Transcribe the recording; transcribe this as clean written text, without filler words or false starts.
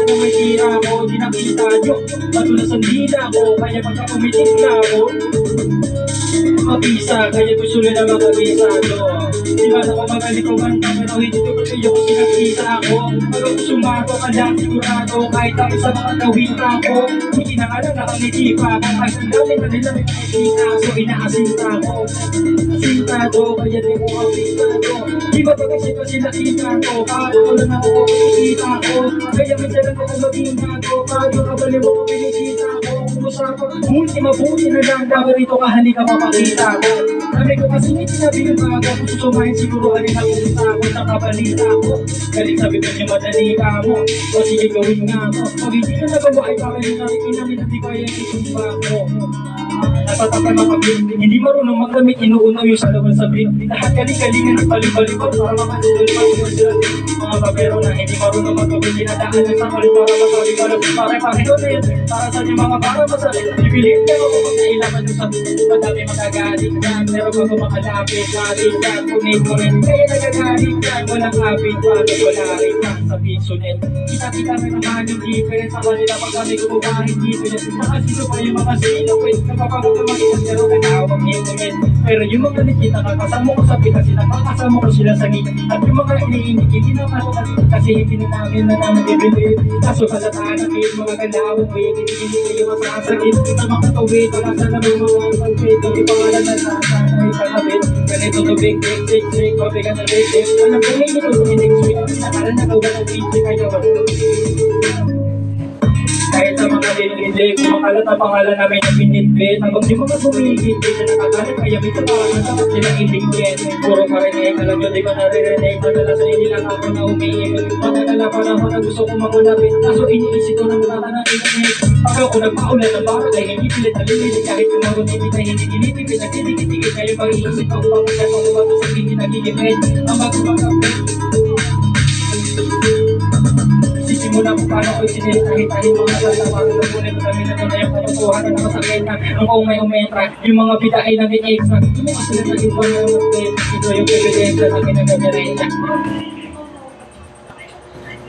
na may tira ko. Di nakita nyo, madulas ang dila ko. Kaya pagka pumitik na ako, mapisa, kaya gusto nila makabisa ko. Di ba na ako magaling kumanta, pero hindi ko kasi yung sinakita ako. Pag ako sumato ka lang sigurado, kahit ako sa mga kawita ko. Hindi na ka lang nakangiti pa ako, kahit ang dami na nila may nakikita. So inaasinta ko, asinta ko, kaya di ko mapisa ko. Di ba pag kasi sila kita ko, paano ko lang ako kumikita ko. Kaya minsan lang ako maging ko, paano kabali mo ko pinikita ko. Usapan, multi mabuti na lang, dapat rito ka halika mapakita ko. Sabi ko kasi hindi sinabi yung bago, kung susumahin siguro halika pumunta ako, nakabalita ko. Galing sabi ko niya madali ka mo, o sige gawin nga ako. Pag hindi ka nagawa ay baka yung natin namin na di kaya itumba ko. Natatapay mga kapit, hindi marunong magdamit, inuunaw yung sa laban sa brit. Lahat galing-galingan ng balik-balikan para makatulog pa sila. Mga babero na hindi marunong magdamit, dinadaan ng sakali para masabi ka lang. Pare-pareho na yun, para sa inyo mga para masabi. Bibiliin ka ako kung nailaman yung sabi. Madami magagaling yan, pero bago makalapit, natin yan, kunin mo rin. Kaya nagagaling yan, walang kapit, bakit wala rin yan sa pinsunet. Kita-kita na naman yung difference sa kanila pag kami gumawahin difference. Nakasino pa yung mga sinukwit, napapagpapamagitan pero kanawag niyo ulit. Pero yung mga nakita kakasama ko sa Pinas, nakakasama ko sila sa gita. At yung mga iniinig, hindi na kasi hindi na namin na bibili. Kaso kalataan namin mga ganawag, may hindi kayo masasakit. Sa mga tawid, wala sana may mga pagpito. Ipangalan na sana ikakabit. Ganito to big, mabigat na big. Alam ko hindi ko hindi sweet. Nakala na gawa ng video kayo. Kahit sa mga dinig-dinig, kumakalat ang pangalan namin na pinitbit. Hanggang yung mga bumigit, di na nakakalat, kaya may tapakan na sila iligit. Puro marinig, alam nyo, di ko naririnig. Madalas ay hindi lang ako na umiimig. Matagal na panahon na gusto ko makulapit. Kaso iniisip ko na mata na inamit. Pag ako nagpaulan ng barat ay hindi pilit na limitig. Kahit kumaroon hindi na hindi tinitipid. Nagtitigit kayo mag-iisip ko. Pagkakas ako bato sa hindi nagigipid. Ang magpapagapit. Sisimula kung paano ko isinitahin mga salawag na kulit na kami na yung katotohan na nakasakit na ang kung may umentra yung mga bida ay naging extra yung mga sila naging pangalan ito yung evidence na ginagagarenya.